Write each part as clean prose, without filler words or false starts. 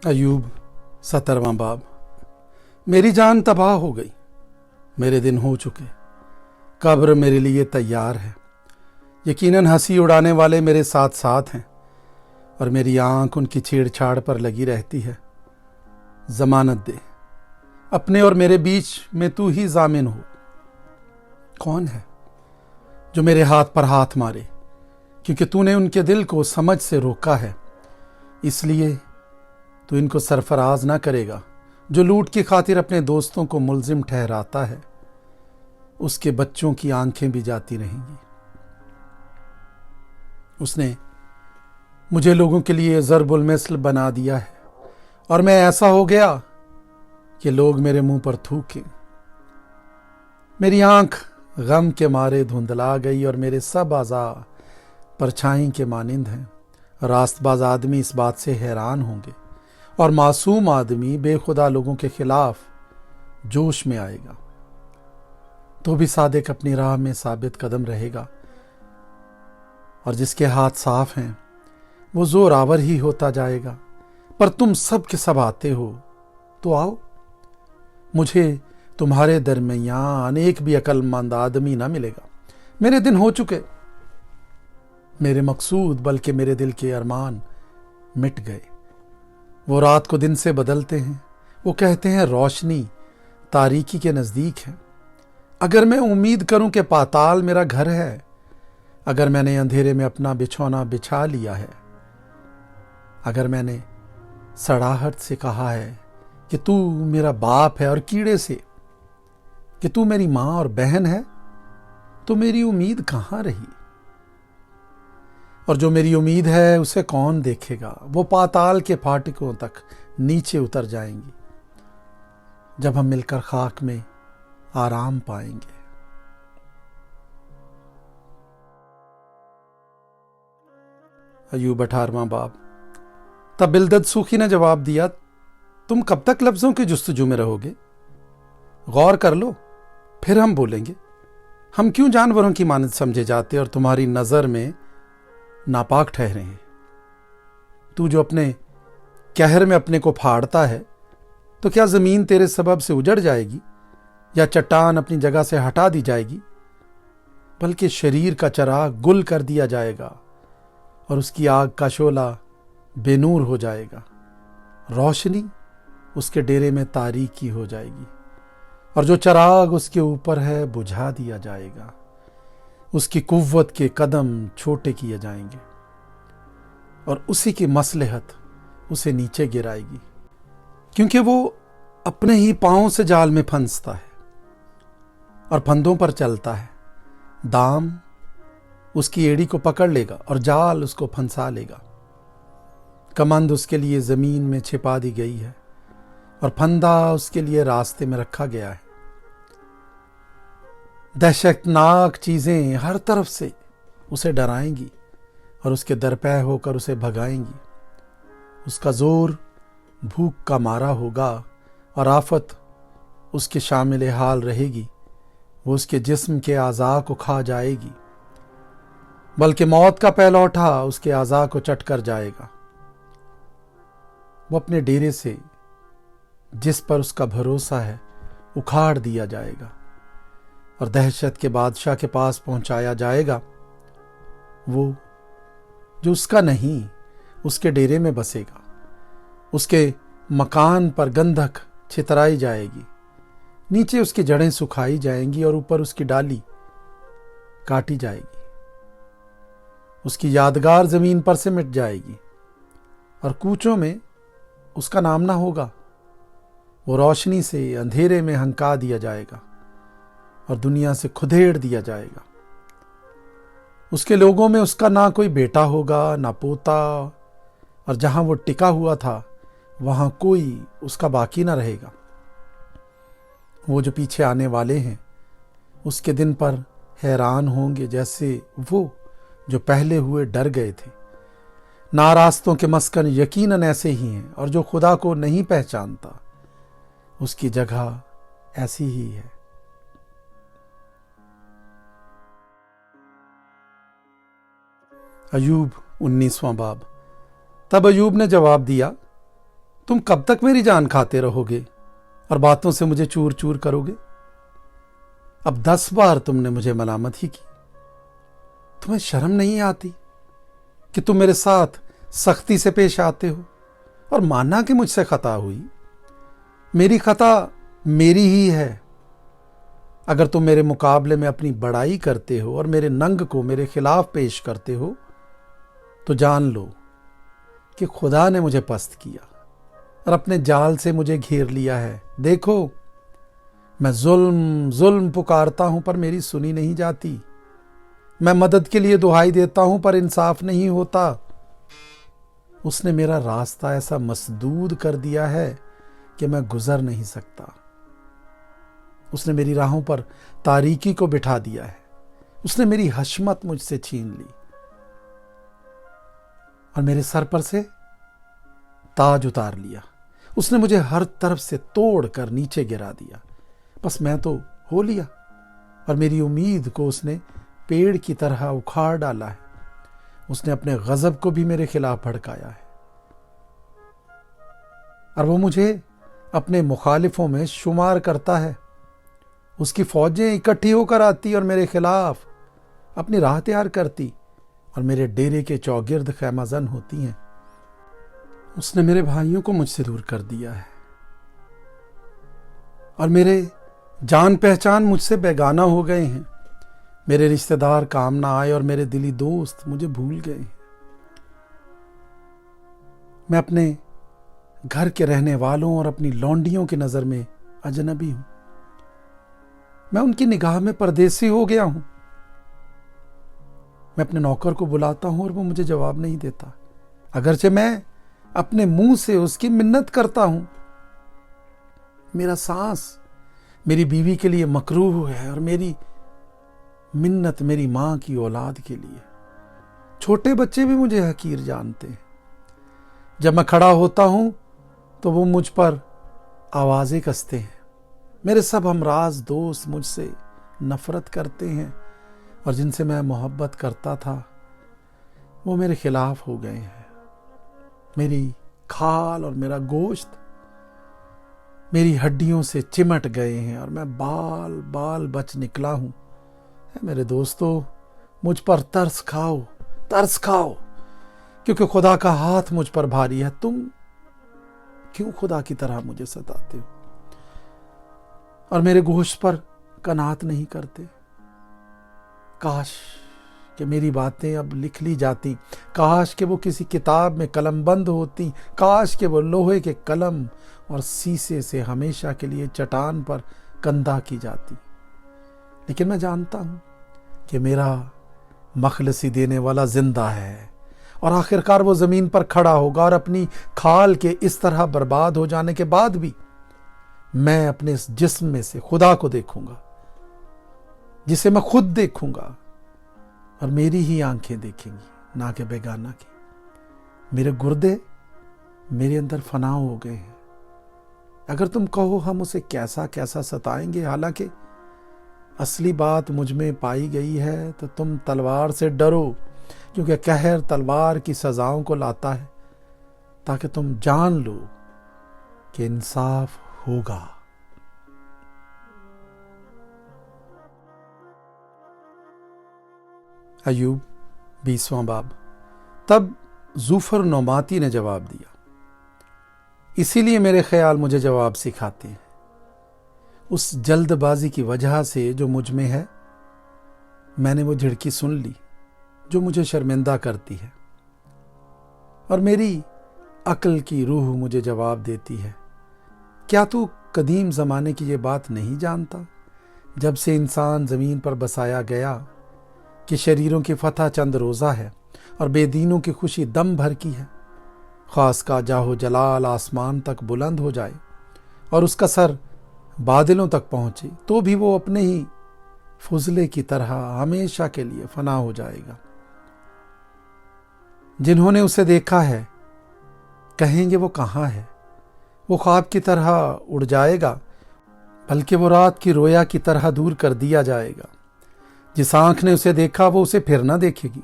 अयूब 17वां बाब। मेरी जान तबाह हो गई, मेरे दिन हो चुके, कब्र मेरे लिए तैयार है। यकीनन हंसी उड़ाने वाले मेरे साथ साथ हैं और मेरी आंख उनकी छेड़छाड़ पर लगी रहती है। जमानत दे, अपने और मेरे बीच में तू ही जामिन हो। कौन है जो मेरे हाथ पर हाथ मारे, क्योंकि तूने उनके दिल को समझ से रोका है, इसलिए तू इनको सरफराज ना करेगा। जो लूट की खातिर अपने दोस्तों को मुल्जिम ठहराता है, उसके बच्चों की आंखें भी जाती रहेंगी। उसने मुझे लोगों के लिए ज़रबुल मिस्ल बना दिया है और मैं ऐसा हो गया कि लोग मेरे मुंह पर थूकें। मेरी आंख गम के मारे धुंधला गई और मेरे सब आज़ा परछाई के मानिंद हैं। रास्तबाज आदमी इस बात से हैरान होंगे और मासूम आदमी बेखुदा लोगों के खिलाफ जोश में आएगा। तो भी सादिक अपनी राह में साबित कदम रहेगा और जिसके हाथ साफ हैं वो जोरावर ही होता जाएगा। पर तुम सब के सब आते हो तो आओ, मुझे तुम्हारे दरमियान एक भी अक्लमंद आदमी ना मिलेगा। मेरे दिन हो चुके, मेरे मकसूद बल्कि मेरे दिल के अरमान मिट गए। वो रात को दिन से बदलते हैं, वो कहते हैं रोशनी तारीकी के नज़दीक है। अगर मैं उम्मीद करूं कि पाताल मेरा घर है, अगर मैंने अंधेरे में अपना बिछौना बिछा लिया है, अगर मैंने सड़ाहट से कहा है कि तू मेरा बाप है और कीड़े से कि तू मेरी माँ और बहन है, तो मेरी उम्मीद कहाँ रही? और जो मेरी उम्मीद है उसे कौन देखेगा? वो पाताल के फाटकों तक नीचे उतर जाएंगी जब हम मिलकर खाक में आराम पाएंगे। अयूब 18वां बाब। तब बिलदद सूखी ने जवाब दिया, तुम कब तक लफ्जों की जुस्तजू में रहोगे? गौर कर लो, फिर हम बोलेंगे। हम क्यों जानवरों की मानद समझे जाते और तुम्हारी नजर में नापाक ठहरे हैं? तू जो अपने कहर में अपने को फाड़ता है, तो क्या जमीन तेरे सबब से उजड़ जाएगी या चट्टान अपनी जगह से हटा दी जाएगी? बल्कि शरीर का चराग गुल कर दिया जाएगा और उसकी आग का शोला बेनूर हो जाएगा। रोशनी उसके डेरे में तारीकी हो जाएगी और जो चराग उसके ऊपर है बुझा दिया जाएगा। उसकी कुव्वत के कदम छोटे किए जाएंगे और उसी की मसलहत उसे नीचे गिराएगी, क्योंकि वो अपने ही पांव से जाल में फंसता है और फंदों पर चलता है। दाम उसकी एड़ी को पकड़ लेगा और जाल उसको फंसा लेगा। कमंद उसके लिए जमीन में छिपा दी गई है और फंदा उसके लिए रास्ते में रखा गया है। दहशतनाक चीजें हर तरफ से उसे डराएंगी और उसके दरपे होकर उसे भगाएंगी। उसका जोर भूख का मारा होगा और आफत उसके शामिल हाल रहेगी। वो उसके जिस्म के आज़ा को खा जाएगी, बल्कि मौत का पहलौठा उसके आज़ा को चट कर जाएगा। वो अपने डेरे से जिस पर उसका भरोसा है उखाड़ दिया जाएगा और दहशत के बादशाह के पास पहुंचाया जाएगा। वो जो उसका नहीं उसके डेरे में बसेगा। उसके मकान पर गंधक छितराई जाएगी, नीचे उसकी जड़ें सुखाई जाएंगी और ऊपर उसकी डाली काटी जाएगी। उसकी यादगार जमीन पर से मिट जाएगी और कूचों में उसका नाम ना होगा। वो रोशनी से अंधेरे में हंका दिया जाएगा और दुनिया से खुदेड़ दिया जाएगा। उसके लोगों में उसका ना कोई बेटा होगा ना पोता, और जहां वो टिका हुआ था वहां कोई उसका बाकी ना रहेगा। वो जो पीछे आने वाले हैं उसके दिन पर हैरान होंगे, जैसे वो जो पहले हुए डर गए थे। नारास्तों के मस्कन यकीनन ऐसे ही हैं, और जो खुदा को नहीं पहचानता उसकी जगह ऐसी ही है। अयूब 19वां बाब। तब अयूब ने जवाब दिया, तुम कब तक मेरी जान खाते रहोगे और बातों से मुझे चूर चूर करोगे? अब 10 बार तुमने मुझे मलामत ही की। तुम्हें शर्म नहीं आती कि तुम मेरे साथ सख्ती से पेश आते हो और माना कि मुझसे खता हुई? मेरी खता मेरी ही है। अगर तुम मेरे मुकाबले में अपनी बड़ाई करते हो और मेरे नंग को मेरे खिलाफ पेश करते हो तो जान लो कि खुदा ने मुझे पस्त किया और अपने जाल से मुझे घेर लिया है। देखो, मैं जुल्म जुल्म पुकारता हूं पर मेरी सुनी नहीं जाती। मैं मदद के लिए दुहाई देता हूं पर इंसाफ नहीं होता। उसने मेरा रास्ता ऐसा मसदूद कर दिया है कि मैं गुजर नहीं सकता। उसने मेरी राहों पर तारीकी को बिठा दिया है। उसने मेरी हशमत मुझसे छीन ली और मेरे सर पर से ताज उतार लिया। उसने मुझे हर तरफ से तोड़ कर नीचे गिरा दिया। बस मैं तो हो लिया और मेरी उम्मीद को उसने पेड़ की तरह उखाड़ डाला है। उसने अपने गजब को भी मेरे खिलाफ भड़काया है और वो मुझे अपने मुखालिफों में शुमार करता है। उसकी फौजें इकट्ठी होकर आती और मेरे खिलाफ अपनी राह तैयार करती और मेरे डेरे के चौगिर्द खैमाजन होती हैं। उसने मेरे भाइयों को मुझसे दूर कर दिया है और मेरे जान पहचान मुझसे बेगाना हो गए हैं। मेरे रिश्तेदार काम ना आए और मेरे दिली दोस्त मुझे भूल गए हैं। मैं अपने घर के रहने वालों और अपनी लौंडियों की नजर में अजनबी हूं। मैं उनकी निगाह में परदेसी हो गया हूं। मैं अपने नौकर को बुलाता हूं और वो मुझे जवाब नहीं देता, अगरचे मैं अपने मुंह से उसकी मिन्नत करता हूं। मेरा सांस मेरी बीवी के लिए मकरूह है और मेरी मिन्नत मेरी मां की औलाद के लिए। छोटे बच्चे भी मुझे हकीर जानते हैं। जब मैं खड़ा होता हूं तो वो मुझ पर आवाजें कसते हैं। मेरे सब हमराज दोस्त मुझसे नफरत करते हैं और जिनसे मैं मोहब्बत करता था वो मेरे खिलाफ हो गए हैं। मेरी खाल और मेरा गोश्त मेरी हड्डियों से चिमट गए हैं और मैं बाल बाल बच निकला हूं। मेरे दोस्तों, मुझ पर तरस खाओ, क्योंकि खुदा का हाथ मुझ पर भारी है। तुम क्यों खुदा की तरह मुझे सताते हो और मेरे गोश्त पर कनात नहीं करते? काश कि मेरी बातें अब लिख ली जाती। काश कि वो किसी किताब में कलमबंद होती। काश कि वो लोहे के कलम और शीशे से हमेशा के लिए चट्टान पर कंधा की जाती। लेकिन मैं जानता हूं कि मेरा मखलसी देने वाला जिंदा है और आखिरकार वो जमीन पर खड़ा होगा और अपनी खाल के इस तरह बर्बाद हो जाने के बाद भी मैं अपने इस जिस्म में से खुदा को देखूंगा, जिसे मैं खुद देखूंगा और मेरी ही आंखें देखेंगी, ना कि बेगाना की। मेरे गुर्दे मेरे अंदर फना हो गए हैं। अगर तुम कहो हम उसे कैसा कैसा सताएंगे, हालांकि असली बात मुझ में पाई गई है, तो तुम तलवार से डरो, क्योंकि कहर तलवार की सजाओं को लाता है, ताकि तुम जान लो कि इंसाफ होगा। अयूब 20वां बाब। तब ज़ूफर नौमाती ने जवाब दिया, इसीलिए मेरे ख्याल मुझे जवाब सिखाते हैं। उस जल्दबाजी की वजह से जो मुझ में है, मैंने वो झिड़की सुन ली जो मुझे शर्मिंदा करती है, और मेरी अक्ल की रूह मुझे जवाब देती है, क्या तू कदीम ज़माने की ये बात नहीं जानता, जब से इंसान ज़मीन पर बसाया गया, कि शरीरों की फतह चंद रोज़ा है और बेदीनों की खुशी दम भर की है। ख़ास का जाहो जलाल आसमान तक बुलंद हो जाए और उसका सर बादलों तक पहुँचे, तो भी वो अपने ही फुजले की तरह हमेशा के लिए फना हो जाएगा। जिन्होंने उसे देखा है कहेंगे वो कहाँ है। वो ख्वाब की तरह उड़ जाएगा, बल्कि वो रात की रोया की तरह दूर कर दिया जाएगा। जिस आंख ने उसे देखा वो उसे फिर ना देखेगी,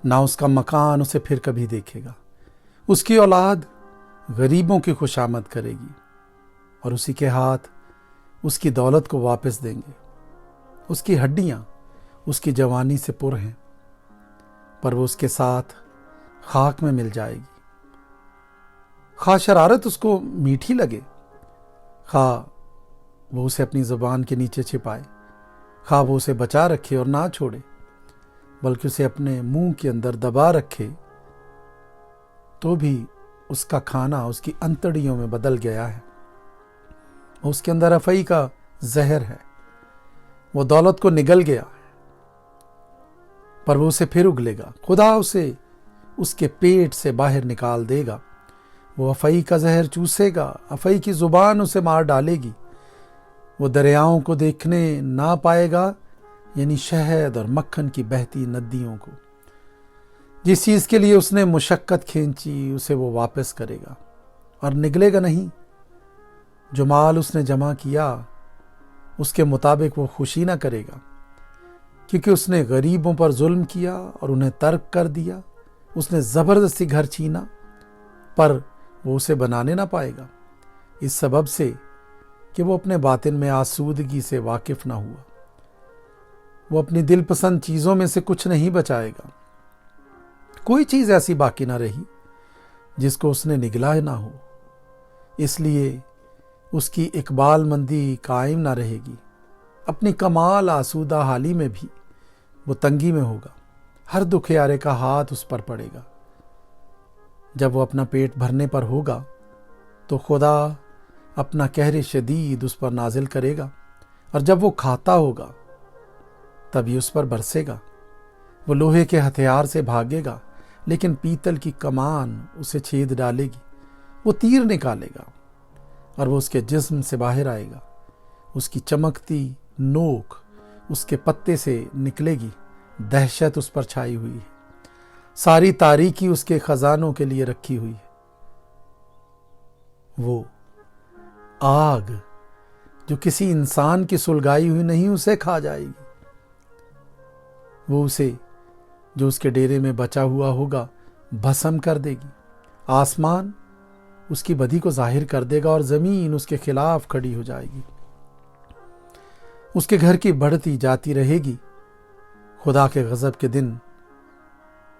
ना उसका मकान उसे फिर कभी देखेगा। उसकी औलाद غریبوں کی خوشامد کرے گی اور اسی کے ہاتھ اس کی دولت کو واپس دیں گے۔ اس کی ہڈیاں اس کی جوانی سے پر ہیں، پر وہ اس کے ساتھ خاک میں مل جائے گی۔ خواہ شرارت اس کو میٹھی لگے، خواہ وہ اسے اپنی زبان کے نیچے چھپائے، خواہ وہ اسے بچا رکھے اور نہ چھوڑے بلکہ اسے اپنے منہ کے اندر دبا رکھے، تو بھی اس کا کھانا اس کی انتڑیوں میں بدل گیا ہے۔ اس کے اندر افعی کا زہر ہے، وہ دولت کو نگل گیا ہے، پر وہ اسے پھر اگلے گا۔ خدا اسے اس کے پیٹ سے باہر نکال دے گا۔ وہ افعی کا زہر چوسے گا، افعی کی زبان اسے مار ڈالے گی۔ وہ دریاؤں کو دیکھنے نہ پائے گا، یعنی شہد اور مکھن کی بہتی ندیوں کو۔ جس چیز کے لیے اس نے مشقت کھینچی اسے وہ واپس کرے گا اور نگلے گا نہیں۔ جو مال اس نے جمع کیا اس کے مطابق وہ خوشی نہ کرے گا، کیونکہ اس نے غریبوں پر ظلم کیا اور انہیں ترک کر دیا۔ اس نے زبردستی گھر چھینا، پر وہ اسے بنانے نہ پائے گا، اس سبب سے کہ وہ اپنے باطن میں آسودگی سے واقف نہ ہوا۔ وہ اپنی دل پسند چیزوں میں سے کچھ نہیں بچائے گا۔ کوئی چیز ایسی باقی نہ رہی جس کو اس نے نگلا نہ ہو، اس لیے اس کی اقبال مندی قائم نہ رہے گی۔ اپنی کمال آسودہ حالی میں بھی وہ تنگی میں ہوگا، ہر دکھیارے کا ہاتھ اس پر پڑے گا۔ جب وہ اپنا پیٹ بھرنے پر ہوگا تو خدا اپنا قہر شدید اس پر نازل کرے گا، اور جب وہ کھاتا ہوگا تبھی اس پر برسے گا۔ وہ لوہے کے ہتھیار سے بھاگے گا، لیکن پیتل کی کمان اسے چھید ڈالے گی۔ وہ تیر نکالے گا اور وہ اس کے جسم سے باہر آئے گا۔ اس کی چمکتی نوک اس کے پتے سے نکلے گی۔ دہشت اس پر چھائی ہوئی ہے، ساری تاریکی اس کے خزانوں کے لیے رکھی ہوئی ہے۔ وہ آگ جو کسی انسان کی سلگائی ہوئی نہیں اسے کھا جائے گی۔ وہ اسے جو اس کے ڈیرے میں بچا ہوا ہوگا بھسم کر دے گی۔ آسمان اس کی بدی کو ظاہر کر دے گا اور زمین اس کے خلاف کھڑی ہو جائے گی۔ اس کے گھر کی بڑھتی جاتی رہے گی، خدا کے غضب کے دن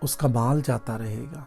اس کا مال جاتا رہے گا۔